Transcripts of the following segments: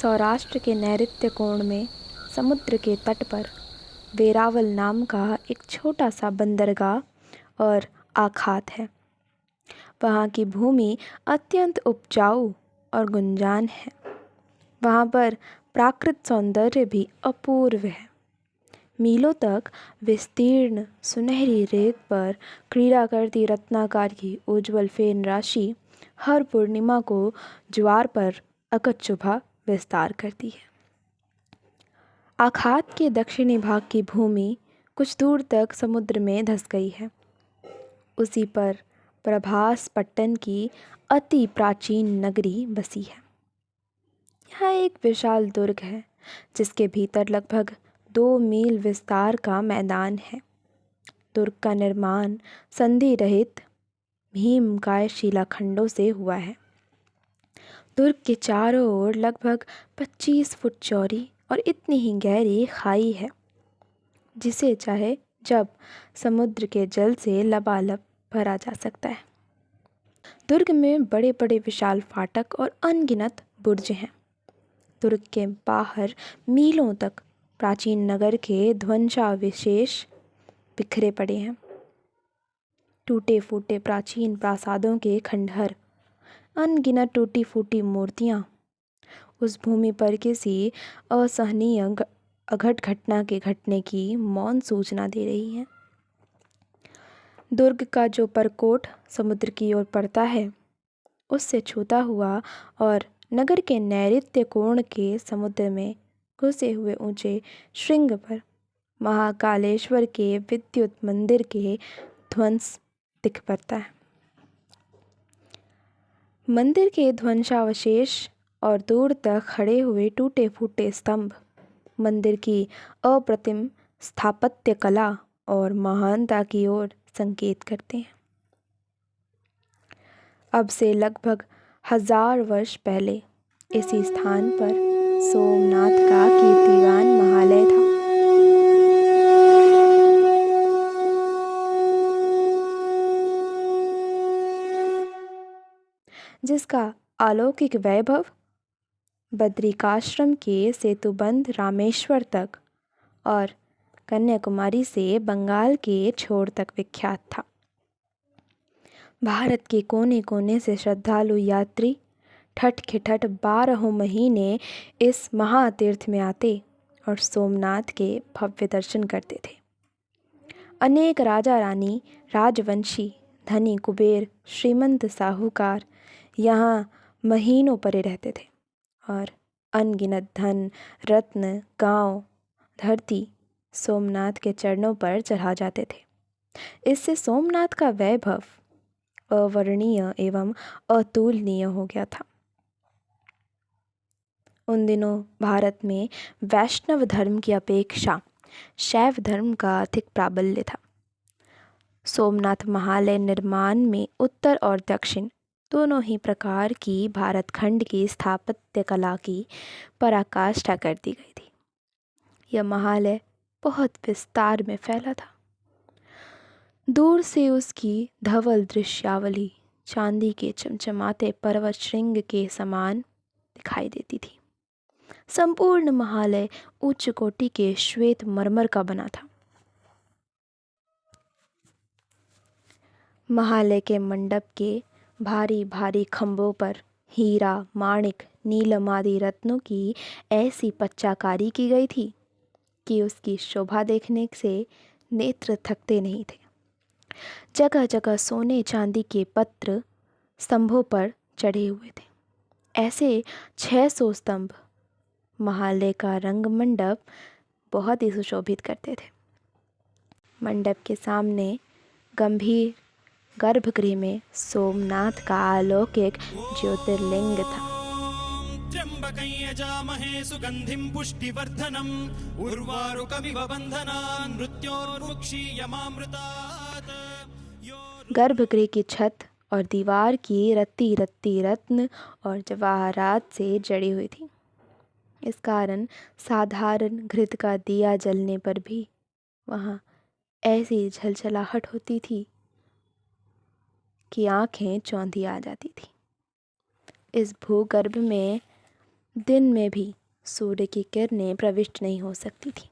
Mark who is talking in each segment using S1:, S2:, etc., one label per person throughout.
S1: सौराष्ट्र के नैऋत्य कोण में समुद्र के तट पर वेरावल नाम का एक छोटा सा बंदरगाह और आखात है। वहाँ की भूमि अत्यंत उपजाऊ और गुंजान है। वहाँ पर प्राकृतिक सौंदर्य भी अपूर्व है। मीलों तक विस्तीर्ण सुनहरी रेत पर क्रीड़ा करती रत्नाकर की उज्ज्वल फेन राशि हर पूर्णिमा को ज्वार पर अकच्छुभा विस्तार करती है। आखात के दक्षिणी भाग की भूमि कुछ दूर तक समुद्र में धंस गई है। उसी पर प्रभास पट्टन की अति प्राचीन नगरी बसी है। यहाँ एक विशाल दुर्ग है जिसके भीतर लगभग 2 मील विस्तार का मैदान है। दुर्ग का निर्माण संधि रहित भीमकाय शिलाखंडों से हुआ है। दुर्ग के चारों ओर लगभग 25 फुट चौड़ी और इतनी ही गहरी खाई है जिसे चाहे जब समुद्र के जल से लबालब भरा जा सकता है। दुर्ग में बड़े बड़े विशाल फाटक और अनगिनत बुर्ज हैं। दुर्ग के बाहर मीलों तक प्राचीन नगर के ध्वंसावशेष बिखरे पड़े हैं। टूटे फूटे प्राचीन प्रासादों के खंडहर, अनगिनत टूटी फूटी मूर्तियाँ उस भूमि पर किसी असहनीय अघट घटना के घटने की मौन सूचना दे रही हैं। दुर्ग का जो परकोट समुद्र की ओर पड़ता है उससे छूता हुआ और नगर के नैऋत्य कोण के समुद्र में घुसे हुए ऊंचे श्रृंग पर महाकालेश्वर के विद्युत मंदिर के ध्वंस दिख पड़ता है। मंदिर के ध्वंसावशेष और दूर तक खड़े हुए टूटे फूटे स्तंभ मंदिर की अप्रतिम स्थापत्य कला और महानता की ओर संकेत करते हैं। अब से लगभग 1000 वर्ष पहले इसी स्थान पर सोमनाथ का कीर्तिवान महालय था। जिसका अलौकिक वैभव बद्रिकाश्रम के सेतुबंध रामेश्वर तक और कन्याकुमारी से बंगाल के छोर तक विख्यात था। भारत के कोने कोने से श्रद्धालु यात्री ठठ के ठठ 12 महीने इस महातीर्थ में आते और सोमनाथ के भव्य दर्शन करते थे। अनेक राजा रानी, राजवंशी, धनी कुबेर, श्रीमंत साहूकार यहाँ महीनों परे रहते थे और अनगिनत धन, रत्न, गांव, धरती सोमनाथ के चरणों पर चढ़ा जाते थे। इससे सोमनाथ का वैभव अवर्णनीय एवं अतुलनीय हो गया था। उन दिनों भारत में वैष्णव धर्म की अपेक्षा शैव धर्म का अधिक प्राबल्य था। सोमनाथ महालय निर्माण में उत्तर और दक्षिण दोनों ही प्रकार की भारत खंड की स्थापत्य कला की पराकाष्ठा कर दी गई थी। यह महालय बहुत विस्तार में फैला था। दूर से उसकी धवल दृश्यावली चांदी के चमचमाते पर्वत श्रृंग के समान दिखाई देती थी। संपूर्ण महालय उच्च कोटि के श्वेत मरमर का बना था। महालय के मंडप के भारी भारी खंभों पर हीरा, माणिक, नीलम आदि रत्नों की ऐसी पच्चाकारी की गई थी कि उसकी शोभा देखने से नेत्र थकते नहीं थे। जगह जगह सोने चांदी के पत्र स्तंभों पर चढ़े हुए थे। ऐसे 600 स्तंभ महालय का रंग मंडप बहुत ही सुशोभित करते थे। मंडप के सामने गंभीर गर्भगृह में सोमनाथ का अलौकिक ज्योतिर्लिंग था।
S2: त्र्यंबकं यजामहे सुगंधिं पुष्टिवर्धनम् उर्वारुकमिव बन्धनान् मृत्योर्मुक्षीयमामृतात्।
S1: गर्भगृह की छत और दीवार की रत्ती रत्ती रत्न और जवाहरात से जड़ी हुई थी। इस कारण साधारण घृत का दिया जलने पर भी वहाँ ऐसी झलझलाहट होती थी कि आंखें चौंधी आ जाती थी। इस भूगर्भ में दिन में भी सूर्य की किरणें प्रविष्ट नहीं हो सकती थी।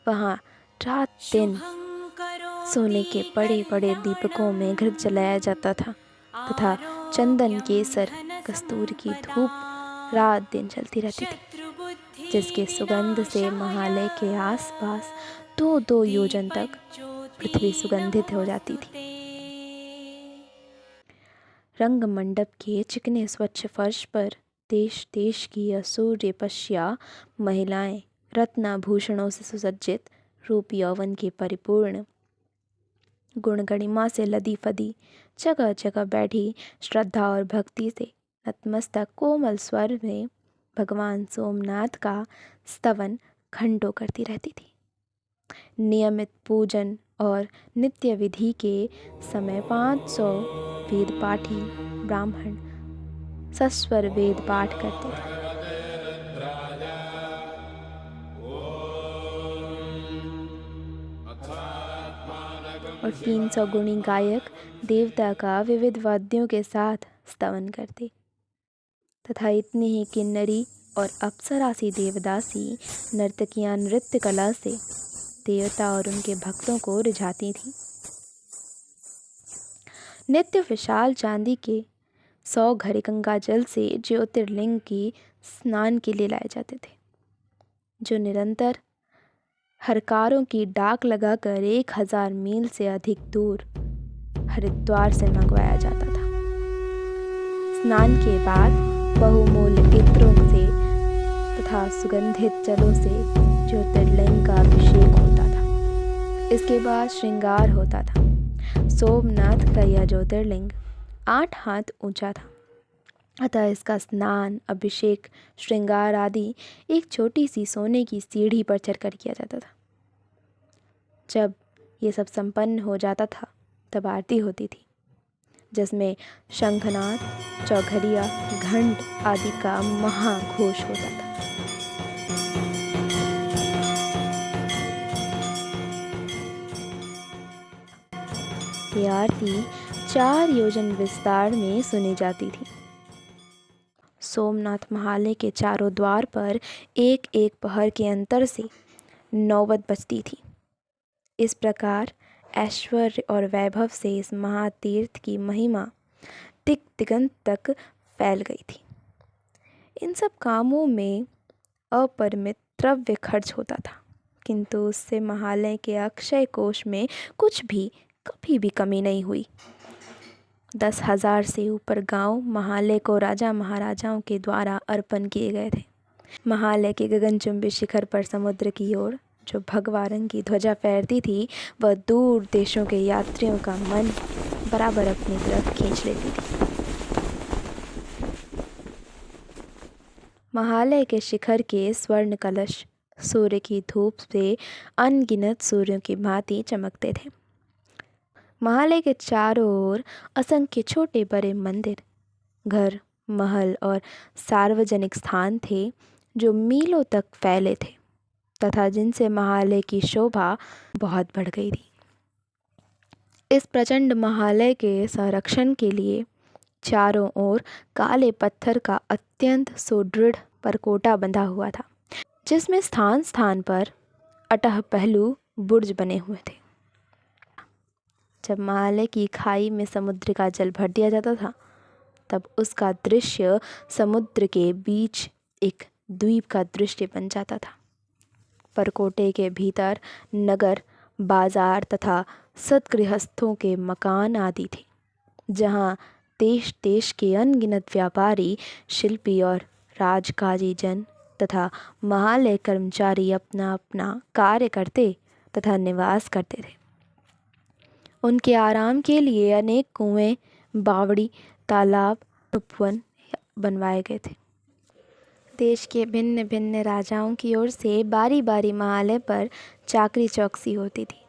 S1: वहाँ रात दिन सोने के बड़े बड़े दीपकों में घृत जलाया जाता था तथा चंदन केसर कस्तूरी की धूप रात दिन चलती रहती थी, जिसके सुगंध से महालय के आसपास 2-2 योजन तक पृथ्वी सुगंधित हो जाती थी। रंग मंडप के चिकने स्वच्छ फर्श पर देश देश की असूर्य पश्या महिलाएं रत्नाभूषणों से सुसज्जित रूप यौवन के परिपूर्ण गुण गरिमा से लदी फदी जगह जगह बैठी श्रद्धा और भक्ति से नतमस्तक कोमल स्वर में भगवान सोमनाथ का स्तवन घंटों करती रहती थी। नियमित पूजन और नित्य विधि के समय 500 वेद पाठी ब्राह्मण सस्वर वेद पाठ करते थे। और 300 गुणी गायक देवता का विविध वाद्यों के साथ स्तवन करते तथा इतनी ही किन्नरी और अप्सरासी देवदासी नर्तकियां नृत्य कला से देवता और उनके भक्तों को रिझाती थीं। नित्य विशाल चांदी के 100 घड़े गंगा जल से ज्योतिर्लिंग की स्नान के लिए लाए जाते थे, जो निरंतर हरकारों की डाक लगाकर 1000 मील से अधिक दूर हरिद्वार से मंगवाया जाता था। स्नान के बाद बहुमूल्य इत्रों से तथा सुगंधित जलों से ज्योतिर्लिंग का अभिषेक होता था। इसके बाद श्रृंगार होता था। सोमनाथ का यह ज्योतिर्लिंग 8 हाथ ऊंचा था, अतः इसका स्नान, अभिषेक, श्रृंगार आदि एक छोटी सी सोने की सीढ़ी पर चढ़कर किया जाता था। जब ये सब संपन्न हो जाता था तब आरती होती थी, जिसमें शंखनाद, चौघरिया, घंट आदि का महाघोष होता था। ये आरती 4 योजन विस्तार में सुनी जाती थी। सोमनाथ महालय के चारों द्वार पर एक एक पहर के अंतर से नौबत बजती थी। इस प्रकार ऐश्वर्य और वैभव से इस महातीर्थ की महिमा दिग दिगंत तक फैल गई थी। इन सब कामों में अपरिमित द्रव्य खर्च होता था, किंतु उससे महालय के अक्षय कोष में कुछ भी कभी भी कमी नहीं हुई। 10,000 से ऊपर गांव महालय को राजा महाराजाओं के द्वारा अर्पण किए गए थे। महालय के गगनचुंबी शिखर पर समुद्र की ओर जो भगवा रंग की ध्वजा फहरती थी, वह दूर देशों के यात्रियों का मन बराबर अपनी तरफ खींच लेती थी। महालय के शिखर के स्वर्ण कलश सूर्य की धूप से अनगिनत सूर्यों की भांति चमकते थे। महालय के चारों ओर असंख्य छोटे बड़े मंदिर, घर, महल और सार्वजनिक स्थान थे, जो मीलों तक फैले थे तथा जिनसे महालय की शोभा बहुत बढ़ गई थी। इस प्रचंड महालय के संरक्षण के लिए चारों ओर काले पत्थर का अत्यंत सुदृढ़ परकोटा बंधा हुआ था, जिसमें स्थान स्थान पर अटह पहलू बुर्ज बने हुए थे। जब महालय की खाई में समुद्र का जल भर दिया जाता था, तब उसका दृश्य समुद्र के बीच एक द्वीप का दृश्य बन जाता था। परकोटे के भीतर नगर, बाजार तथा सतगृहस्थों के मकान आदि थे, जहाँ देश देश के अनगिनत व्यापारी, शिल्पी और राजकाजी जन तथा महालय कर्मचारी अपना अपना कार्य करते तथा निवास करते थे। उनके आराम के लिए अनेक कुएं, बावड़ी, तालाब, उपवन बनवाए गए थे। देश के भिन्न भिन्न राजाओं की ओर से बारी बारी महालय पर चाकरी चौकसी होती थी।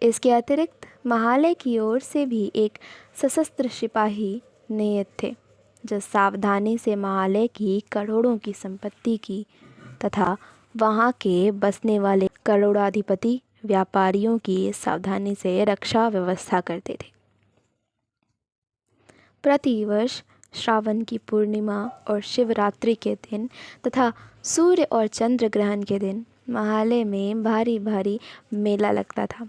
S1: इसके अतिरिक्त महालय की ओर से भी एक सशस्त्र सिपाही नियत थे, जो सावधानी से महालय की करोड़ों की संपत्ति की तथा वहाँ के बसने वाले करोड़ाधिपति व्यापारियों की सावधानी से रक्षा व्यवस्था करते थे। प्रतिवर्ष श्रावण की पूर्णिमा और शिवरात्रि के दिन तथा सूर्य और चंद्र ग्रहण के दिन महालय में भारी भारी मेला लगता था,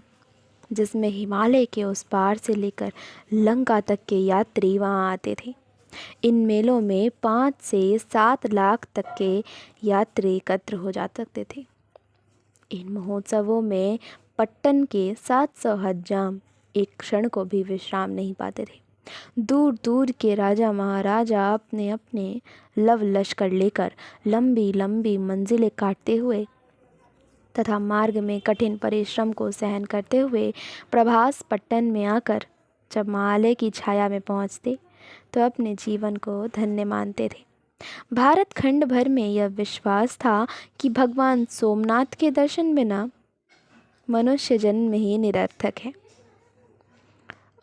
S1: जिसमें हिमालय के उस पार से लेकर लंका तक के यात्री वहां आते थे। इन मेलों में 5 से 7 लाख तक के यात्री एकत्र हो जा सकते थे। इन महोत्सवों में पट्टन के 700 हज्जाम एक क्षण को भी विश्राम नहीं पाते थे। दूर दूर के राजा महाराजा अपने अपने लव लश्कर लेकर लंबी लंबी मंजिलें काटते हुए तथा मार्ग में कठिन परिश्रम को सहन करते हुए प्रभास पट्टन में आकर जब महालय की छाया में पहुँचते तो अपने जीवन को धन्य मानते थे। भारत खंड भर में यह विश्वास था कि भगवान सोमनाथ के दर्शन बिना मनुष्य जन्म ही निरर्थक है।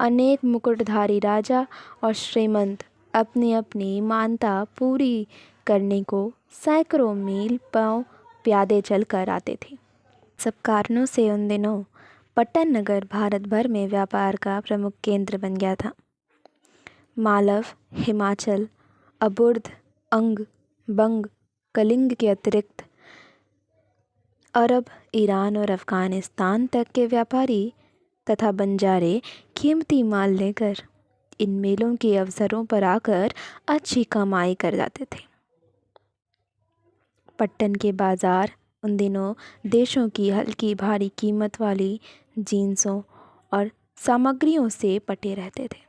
S1: अनेक मुकुटधारी राजा और श्रीमंत अपनी अपनी मानता पूरी करने को सैकड़ों मील पांव प्यादे चल कर आते थे। सब कारणों से उन दिनों पट्टन नगर भारत भर में व्यापार का प्रमुख केंद्र बन गया था। मालव, हिमाचल, अबुर्द, अंग, बंग, कलिंग के अतिरिक्त अरब, ईरान और अफ़गानिस्तान तक के व्यापारी तथा बंजारे कीमती माल लेकर इन मेलों के अवसरों पर आकर अच्छी कमाई कर जाते थे। पट्टन के बाज़ार उन दिनों देशों की हल्की भारी कीमत वाली जींसों और सामग्रियों से पटे रहते थे।